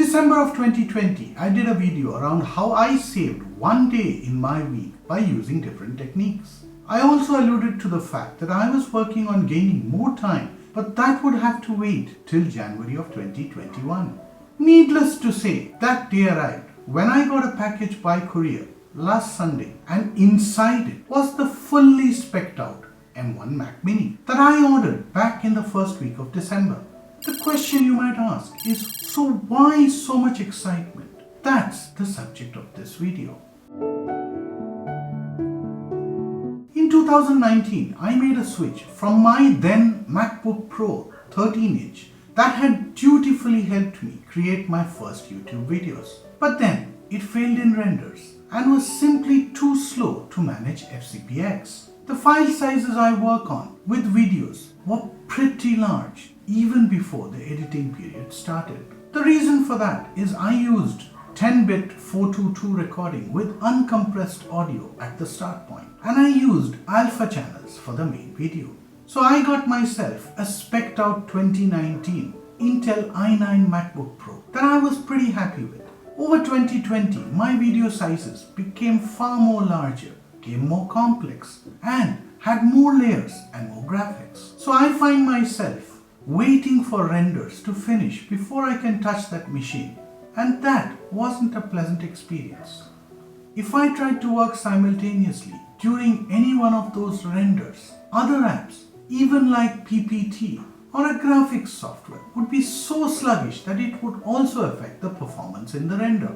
December of 2020, I did a video around how I saved one day in my week by using different techniques. I also alluded to the fact that I was working on gaining more time, but that would have to wait till January of 2021. Needless to say, that day arrived when I got a package by courier last Sunday, and inside it was the fully spec'd out M1 Mac Mini that I ordered back in the first week of December. The question you might ask is, so why so much excitement? That's the subject of this video. In 2019, I made a switch from my then MacBook Pro 13-inch that had dutifully helped me create my first YouTube videos. But then it failed in renders and was simply too slow to manage FCPX. The file sizes I work on with videos were pretty large even before the editing period started. The reason for that is I used 10-bit 422 recording with uncompressed audio at the start point, and I used alpha channels for the main video. So I got myself a spec'd out 2019 Intel i9 MacBook Pro that I was pretty happy with. Over 2020, my video sizes became far more larger, became more complex, and had more layers and more graphics. So I find myself waiting for renders to finish before I can touch that machine, and that wasn't a pleasant experience. If I tried to work simultaneously during any one of those renders, other apps, even like PPT or a graphics software, would be so sluggish that it would also affect the performance in the render.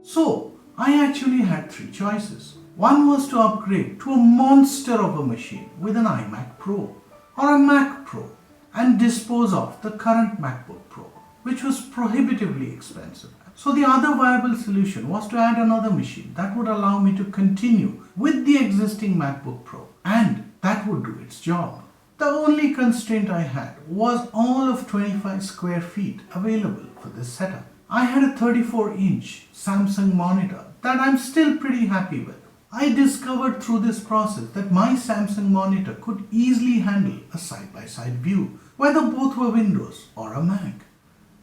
So I actually had three choices. One was to upgrade to a monster of a machine with an iMac Pro or a Mac Pro and dispose of the current MacBook Pro, which was prohibitively expensive. So the other viable solution was to add another machine that would allow me to continue with the existing MacBook Pro, and that would do its job. The only constraint I had was all of 25 square feet available for this setup. I had a 34-inch Samsung monitor that I'm still pretty happy with. I discovered through this process that my Samsung monitor could easily handle a side-by-side view, whether both were Windows or a Mac.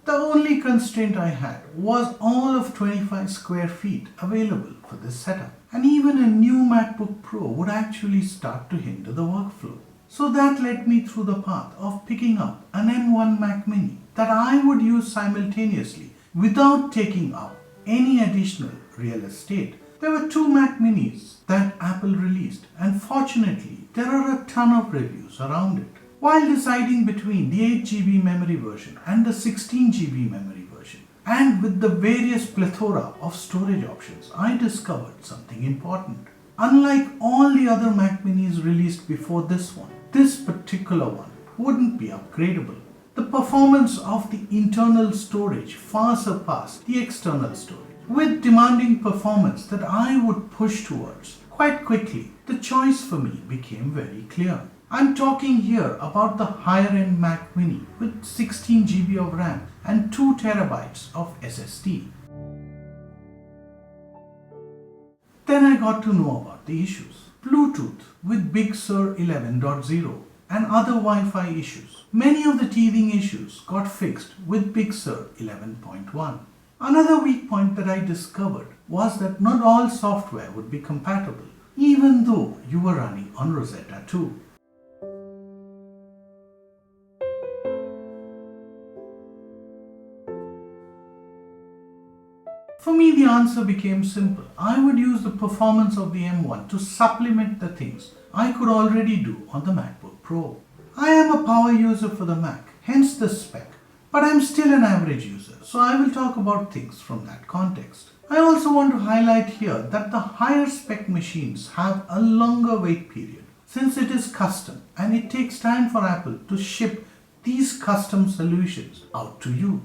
The only constraint I had was all of 25 square feet available for this setup, and even a new MacBook Pro would actually start to hinder the workflow. So that led me through the path of picking up an M1 Mac Mini that I would use simultaneously without taking up any additional real estate. There were two Mac Minis that Apple released, and fortunately there are a ton of reviews around it. While deciding between the 8GB memory version and the 16GB memory version, and with the various plethora of storage options, I discovered something important. Unlike all the other Mac Minis released before this one, this particular one wouldn't be upgradable. The performance of the internal storage far surpassed the external storage. With demanding performance that I would push towards quite quickly, the choice for me became very clear. I'm talking here about the higher-end Mac Mini with 16GB of RAM and 2 TB of SSD. Then I got to know about the issues. Bluetooth with Big Sur 11.0 and other Wi-Fi issues. Many of the teething issues got fixed with Big Sur 11.1. Another weak point that I discovered was that not all software would be compatible, even though you were running on Rosetta 2. For me, the answer became simple. I would use the performance of the M1 to supplement the things I could already do on the MacBook Pro. I am a power user for the Mac, hence the spec, but I'm still an average user, so I will talk about things from that context. I also want to highlight here that the higher spec machines have a longer wait period since it is custom and it takes time for Apple to ship these custom solutions out to you.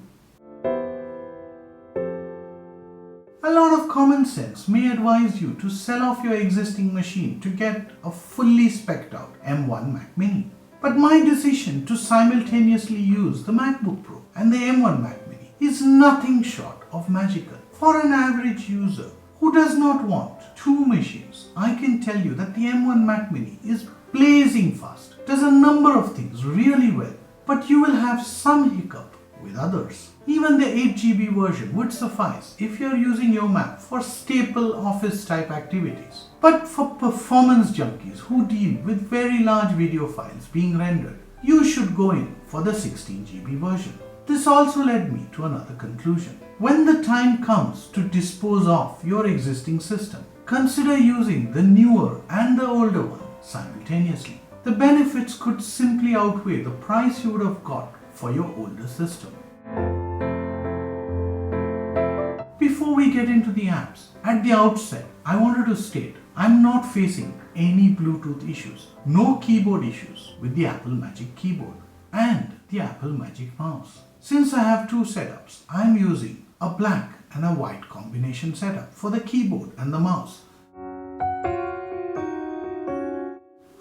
A lot of common sense may advise you to sell off your existing machine to get a fully spec'd out M1 Mac Mini. But my decision to simultaneously use the MacBook Pro and the M1 Mac Mini is nothing short of magical. For an average user who does not want two machines, I can tell you that the M1 Mac Mini is blazing fast, does a number of things really well, but you will have some hiccup with others. Even the 8 GB version would suffice if you are using your Mac for staple office type activities. But for performance junkies who deal with very large video files being rendered, you should go in for the 16 GB version. This also led me to another conclusion. When the time comes to dispose of your existing system, consider using the newer and the older one simultaneously. The benefits could simply outweigh the price you would have got for your older system. Before we get into the apps, at the outset, I wanted to state I'm not facing any Bluetooth issues, no keyboard issues with the Apple Magic Keyboard and the Apple Magic Mouse. Since I have two setups, I'm using a black and a white combination setup for the keyboard and the mouse.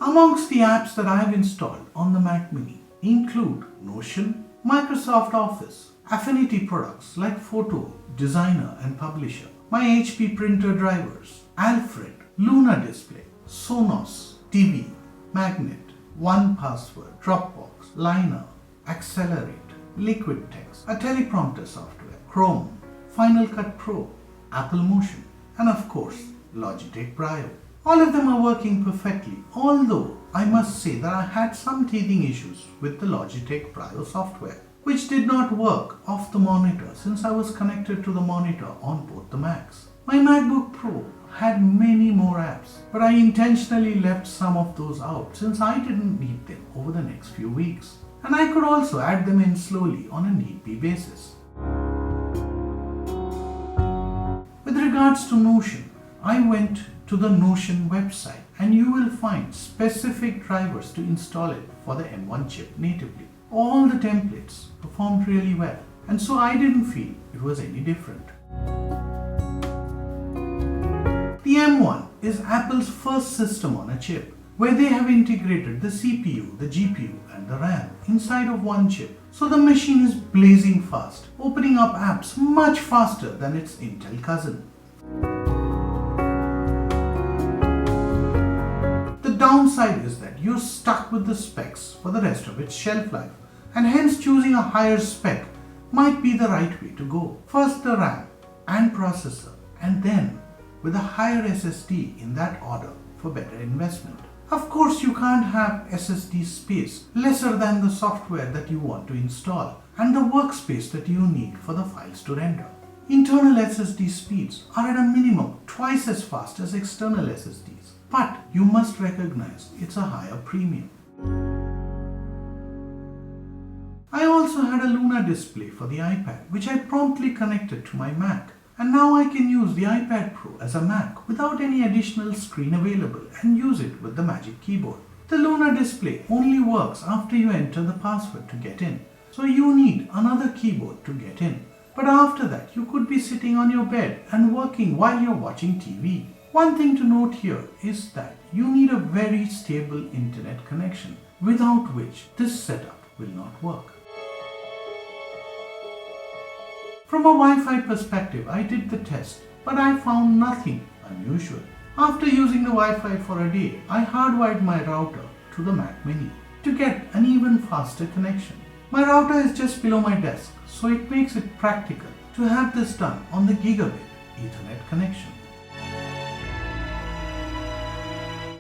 Amongst the apps that I have installed on the Mac Mini include Notion, Microsoft Office, Affinity products like Photo, Designer and Publisher, my HP printer drivers, Alfred, Luna Display, Sonos, TV, Magnet, 1Password, Dropbox, Liner, Accelerate, Liquid Text, a teleprompter software, Chrome, Final Cut Pro, Apple Motion, and of course, Logitech Brio. All of them are working perfectly, although I must say that I had some teething issues with the Logitech Brio software, which did not work off the monitor since I was connected to the monitor on both the Macs. My MacBook Pro had many more apps, but I intentionally left some of those out since I didn't need them over the next few weeks. And I could also add them in slowly on a need-be basis. With regards to Notion, I went to the Notion website and you will find specific drivers to install it for the M1 chip natively. All the templates performed really well, and so I didn't feel it was any different. The M1 is Apple's first system on a chip, where they have integrated the CPU, the GPU and the RAM inside of one chip. So the machine is blazing fast, opening up apps much faster than its Intel cousin. The downside is that you're stuck with the specs for the rest of its shelf life, and hence choosing a higher spec might be the right way to go. First the RAM and processor, and then with a higher SSD in that order for better investment. Of course, you can't have SSD space lesser than the software that you want to install and the workspace that you need for the files to render. Internal SSD speeds are at a minimum twice as fast as external SSDs, but you must recognize it's a higher premium. I also had a Luna display for the iPad, which I promptly connected to my Mac. And now I can use the iPad Pro as a Mac without any additional screen available and use it with the Magic Keyboard. The Luna display only works after you enter the password to get in, so you need another keyboard to get in. But after that, you could be sitting on your bed and working while you're watching TV. One thing to note here is that you need a very stable internet connection, without which this setup will not work. From a Wi-Fi perspective, I did the test, but I found nothing unusual. After using the Wi-Fi for a day, I hardwired my router to the Mac Mini to get an even faster connection. My router is just below my desk, so it makes it practical to have this done on the Gigabit Ethernet connection.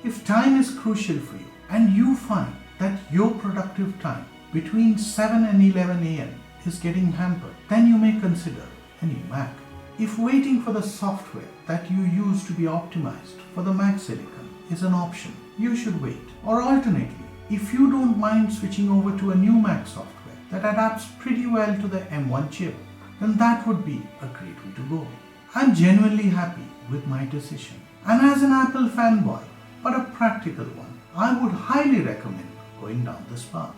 If time is crucial for you and you find that your productive time between 7 and 11 AM is getting hampered, then you may consider a new Mac. If waiting for the software that you use to be optimized for the Mac Silicon is an option, you should wait. Or alternately, if you don't mind switching over to a new Mac software that adapts pretty well to the M1 chip, then that would be a great way to go. I'm genuinely happy with my decision, and as an Apple fanboy, but a practical one, I would highly recommend going down this path.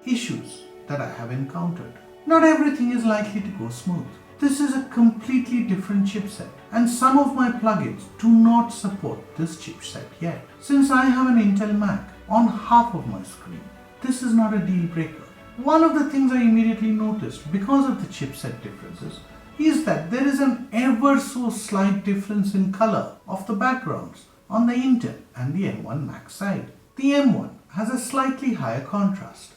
Issues that I have encountered. Not everything is likely to go smooth. This is a completely different chipset, and some of my plugins do not support this chipset yet. Since I have an Intel Mac on half of my screen, this is not a deal breaker. One of the things I immediately noticed because of the chipset differences is that there is an ever so slight difference in color of the backgrounds on the Intel and the M1 Mac side. The M1 has a slightly higher contrast.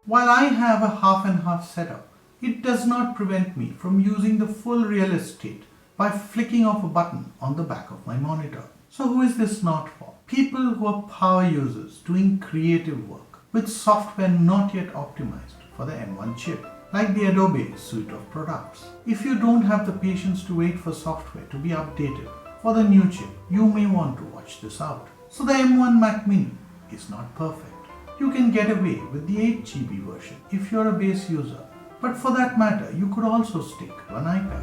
While I have a half and half setup, it does not prevent me from using the full real estate by flicking off a button on the back of my monitor. So who is this not for? People who are power users doing creative work with software not yet optimized for the M1 chip, like the Adobe suite of products. If you don't have the patience to wait for software to be updated for the new chip, you may want to watch this out. So the M1 Mac Mini is not perfect. You can get away with the 8GB version if you're a base user, but for that matter, you could also stick to an iPad.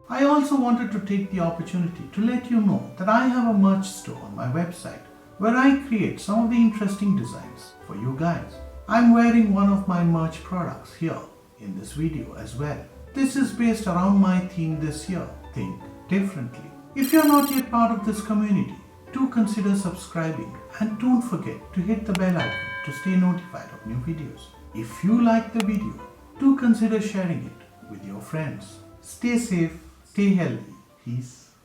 I also wanted to take the opportunity to let you know that I have a merch store on my website where I create some of the interesting designs for you guys. I'm wearing one of my merch products here in this video as well. This is based around my theme this year, Think Differently. If you're not yet part of this community, do consider subscribing and don't forget to hit the bell icon to stay notified of new videos. If you like the video, do consider sharing it with your friends. Stay safe, stay healthy, peace.